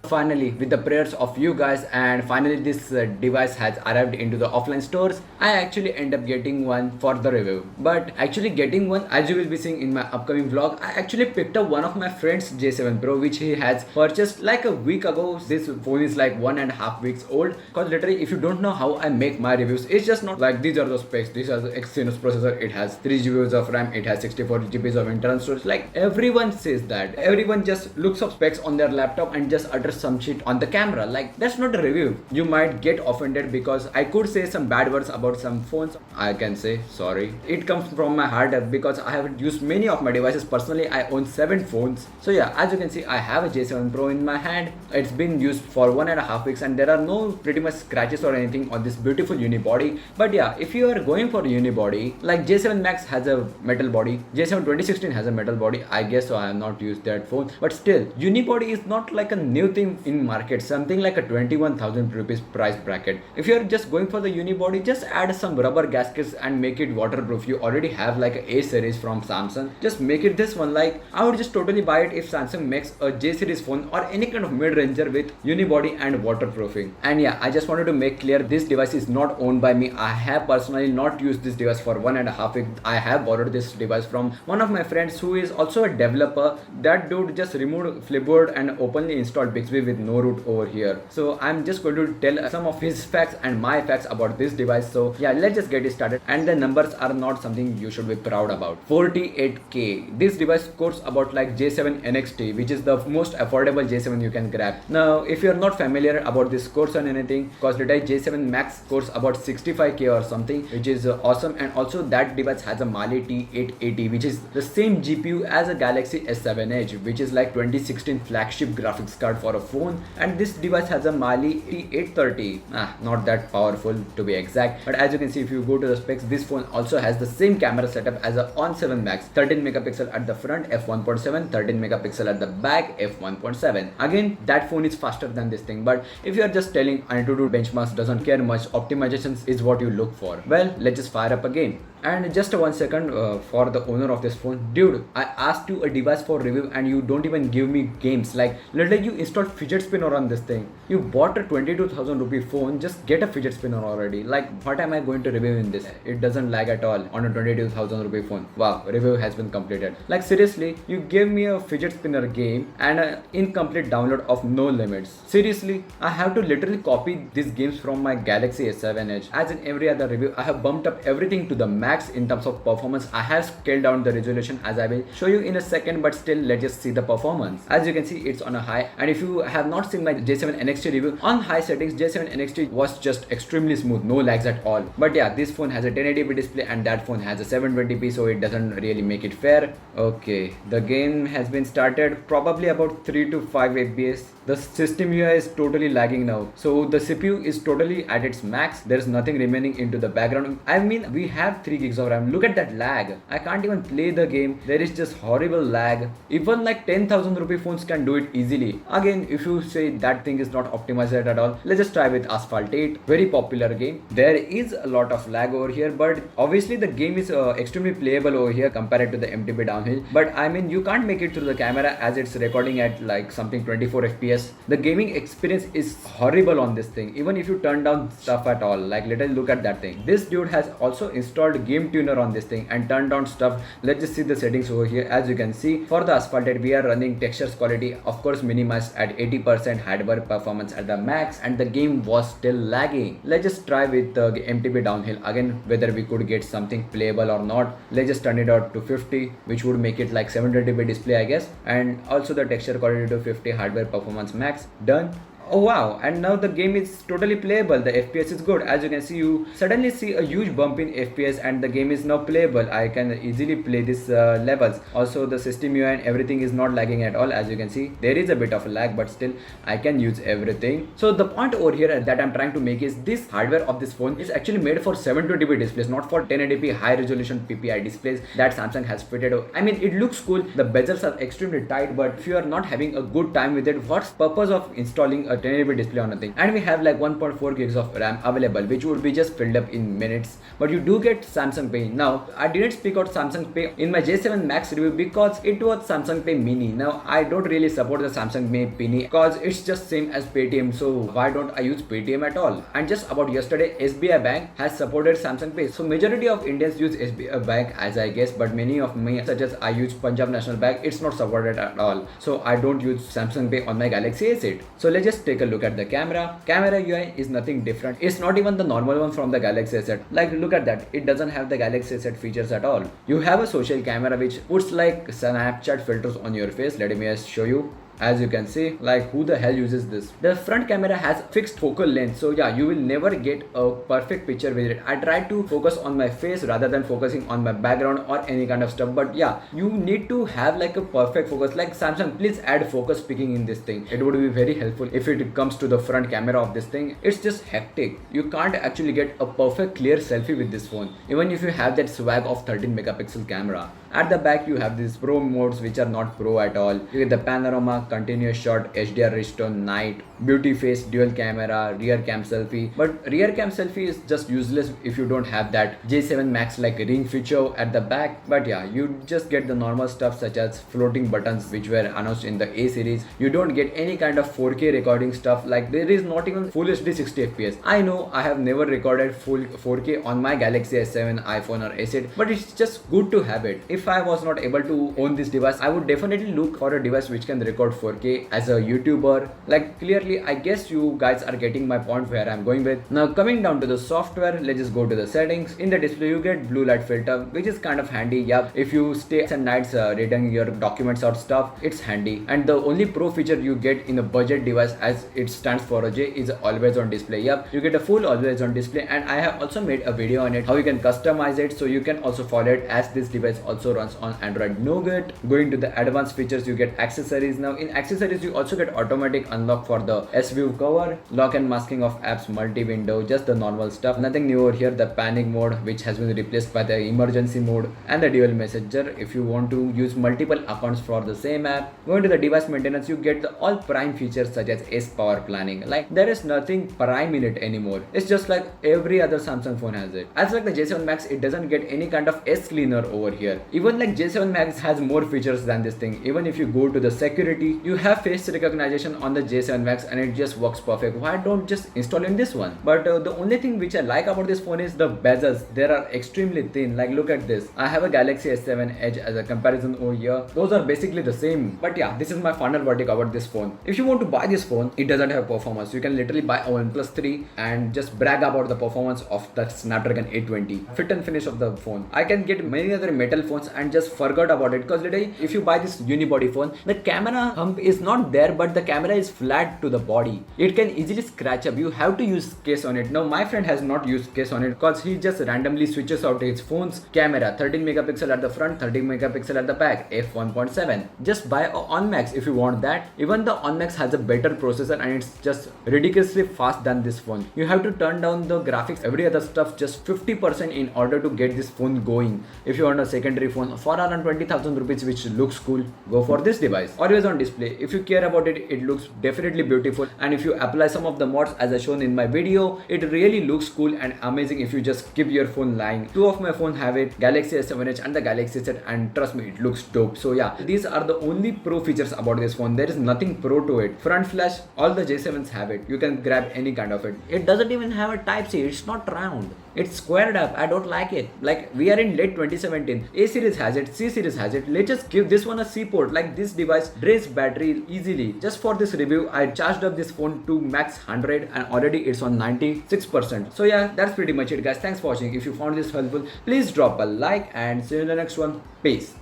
Finally, with the prayers of you guys, and finally this device has arrived into the offline stores. I actually end up getting one for the review. But actually getting one, as you will be seeing in my upcoming vlog, I actually picked up one of my friend's J7 Pro, which he has purchased like a week ago. This phone is like 1.5 weeks old. Cause literally, if you don't know how I make my reviews, it's just not like these are the specs. These are the Exynos processor. It has 3 GB of RAM. It has 64 GB of internal storage. Like everyone says that. Everyone just looks up specs on their laptop and just utters some shit on the camera. Like that's not a review. You might get offended because I could say some bad words about some phones. I can say sorry. It comes from my heart because I have used many of my devices. Personally, I own 7 phones. So yeah, as you can see, I have a J7 Pro in my hand. It's been used for 1.5 weeks and there are no pretty much scratches or anything on this beautiful unibody. But yeah, if you are going for unibody, like J7 Max has a metal body, J7 2016 has a metal body. I guess so. I have not used that phone, but still, unibody is not like a new thing in market. Something like a 21,000 rupees price bracket. If you are just going for the unibody, just add some rubber gaskets and make it waterproof. You already have like a series from Samsung. Just make it this one. Like I would just totally buy it if Samsung makes a J series phone or any kind of mid-ranger with unibody and waterproofing. And yeah, I just wanted to make clear this device is not owned by me. I have personally not used this device for 1.5 weeks. I have borrowed this device from one of my friends who is also a developer. That dude just removed Flipboard and openly installed Bixby with no root over here. So I'm just going to tell some of his facts and my facts about this device. So yeah, let's just get it started. And the numbers are not something you should be proud about. 48k. This device costs about like J7 NXT, which is the most affordable J7 you can grab. Now, if you're not familiar about this course or anything, because the J7 Max costs about 65k or something, which is awesome. And also that device has a Mali T880, which is the same GPU as a Galaxy S7 Edge, which is like 2016 flagship graphics card for a phone. And this device has a Mali T830, not that powerful to be exact, but as you can see, if you go to the specs, this phone also has the same camera setup as a On 7 Max. 13 megapixel at the front, f1.7, 13 megapixel at the back, f1.7. again, that phone is faster than this thing. But if you are just telling I need to do benchmarks, doesn't care much, optimizations is what you look for. Well, let's just fire up again. And just 1 second for the owner of this phone. Dude, I asked you a device for review and you don't even give me games. Like literally you installed fidget spinner on this thing. You bought a 22,000 rupee phone, just get a fidget spinner already. Like what am I going to review in this? It doesn't lag at all on a 22,000 rupee phone. Wow, review has been completed. Like seriously, you gave me a fidget spinner game and an incomplete download of No Limits. Seriously, I have to literally copy these games from my Galaxy S7 Edge. As in every other review, I have bumped up everything to the max in terms of performance. I have scaled down the resolution as I will show you in a second, but still let's just see the performance. As you can see, it's on a high, and if you have not seen my J7 NXT review, on high settings J7 NXT was just extremely smooth, no lags at all. But yeah, this phone has a 1080p display and that phone has a 720p, so it doesn't really make it fair. Okay, the game has been started, probably about 3 to 5 fps. The system UI is totally lagging now, so the CPU is totally at its max. There's nothing remaining into the background. I mean, we have 3 gigs of RAM. Look at that lag. I can't even play the game. There is just horrible lag. Even like 10,000 rupee phones can do it easily. Again, if you say that thing is not optimized at all, let's just try with Asphalt 8. Very popular game. There is a lot of lag over here, but obviously the game is extremely playable over here compared to the MTB downhill. But I mean, you can't make it through the camera as it's recording at like something 24 fps. The gaming experience is horrible on this thing, even if you turn down stuff at all. Like literally look at that thing. This dude has also installed Game Tuner on this thing and turned down stuff. Let's just see the settings over here. As you can see, for the Asphalted, we are running textures quality, of course minimized at 80%, hardware performance at the max, and the game was still lagging. Let's just try with the MTB downhill again, whether we could get something playable or not. Let's just turn it out to 50, which would make it like 720p display, I guess, and also the texture quality to 50, hardware performance max. Done. Oh wow, and now the game is totally playable. The FPS is good. As you can see, you suddenly see a huge bump in FPS and the game is now playable. I can easily play these levels. Also the system UI and everything is not lagging at all. As you can see, there is a bit of a lag, but still I can use everything. So the point over here that I'm trying to make is this hardware of this phone is actually made for 720p displays, not for 1080p high resolution PPI displays that Samsung has fitted. I mean, it looks cool. The bezels are extremely tight, but if you are not having a good time with it, what's purpose of installing a 1080p display or nothing. And we have like 1.4 gigs of RAM available, which would be just filled up in minutes. But you do get Samsung Pay. Now, I didn't speak out Samsung Pay in my J7 Max review because it was Samsung Pay Mini. Now, I don't really support the Samsung Pay Mini because it's just same as Paytm. So why don't I use Paytm at all? And just about yesterday, SBI Bank has supported Samsung Pay. So majority of Indians use SBI Bank as I guess, but many of me, such as I use Punjab National Bank, it's not supported at all. So I don't use Samsung Pay on my Galaxy S8. So let's just take a look at the camera. Camera UI is nothing different. It's not even the normal one from the Galaxy S8. Like look at that. It doesn't have the Galaxy S8 features at all. You have a social camera which puts like Snapchat filters on your face. Let me just show you. As you can see, like who the hell uses this? The front camera has fixed focal length, so yeah, you will never get a perfect picture with it. I tried to focus on my face rather than focusing on my background or any kind of stuff, but yeah, you need to have like a perfect focus. Like Samsung, please add focus picking in this thing. It would be very helpful if it comes to the front camera of this thing. It's just hectic. You can't actually get a perfect clear selfie with this phone, even if you have that swag of 13 megapixel camera. At the back, you have these pro modes which are not pro at all. You get the panorama, continuous shot, HDR restore, night, beauty face, dual camera, rear cam selfie. But rear cam selfie is just useless if you don't have that J7 Max like ring feature at the back. But yeah, you just get the normal stuff such as floating buttons which were announced in the A series. You don't get any kind of 4K recording stuff. Like there is not even full HD 60 FPS. I know I have never recorded full 4K on my Galaxy S7, iPhone or S8, but it's just good to have it. If I was not able to own this device, I would definitely look for a device which can record 4K as a YouTuber. Like clearly, I guess you guys are getting my point where I'm going with. Now coming down to the software, let's just go to the settings. In the display, you get blue light filter, which is kind of handy. Yeah, if you stay at nights reading your documents or stuff, it's handy. And the only pro feature you get in a budget device, as it stands for a J, is always on display. Yep, you get a full always on display, and I have also made a video on it how you can customize it, so you can also follow it, as this device also runs on Android Nougat. Going to the advanced features, you get accessories. Now in accessories, you also get automatic unlock for the S-View cover, lock and masking of apps, multi-window, just the normal stuff. Nothing new over here. The panic mode, which has been replaced by the emergency mode, and the dual messenger if you want to use multiple accounts for the same app. Going to the device maintenance, you get the all prime features such as S power planning. Like there is nothing prime in it anymore. It's just like every other Samsung phone has it. As like the J7 Max, it doesn't get any kind of S cleaner over here. Even like J7 Max has more features than this thing. Even if you go to the security, you have face recognition on the J7 Max and it just works perfect. Why don't just install in this one? But the only thing which I like about this phone is the bezels. They are extremely thin. Like look at this. I have a Galaxy S7 Edge as a comparison over here. Those are basically the same. But yeah, this is my final verdict about this phone. If you want to buy this phone, it doesn't have performance. You can literally buy a OnePlus 3 and just brag about the performance of the Snapdragon 820. Fit and finish of the phone. I can get many other metal phones and just forgot about it, because literally if you buy this unibody phone, the camera hump is not there, but the camera is flat to the body. It can easily scratch up. You have to use case on it. Now my friend has not used case on it because he just randomly switches out his phone's camera. 13 megapixel at the front, 30 megapixel at the back, f1.7. Just buy a OnMax if you want that. Even the OnMax has a better processor and it's just ridiculously fast than this phone. You have to turn down the graphics, every other stuff just 50% in order to get this phone going. If you want a secondary phone for around 20,000 rupees which looks cool, go for this device. Always on display. If you care about it, it looks definitely beautiful, and if you apply some of the mods as I shown in my video, it really looks cool and amazing if you just keep your phone lying. Two of my phone have it, Galaxy S7 Edge and the Galaxy S8, and trust me, it looks dope. So yeah, these are the only pro features about this phone. There is nothing pro to it. Front flash, all the J7s have it. You can grab any kind of it. It doesn't even have a Type-C. It's not round. It's squared up. I don't like it. Like we are in late 2017. A series has it, C series has it. Let's just give this one a C port. Like this device drains battery easily. Just for this review, I charged up this phone to max 100 and already it's on 96%. So yeah, that's pretty much it guys. Thanks for watching. If you found this helpful, please drop a like and see you in the next one. Peace.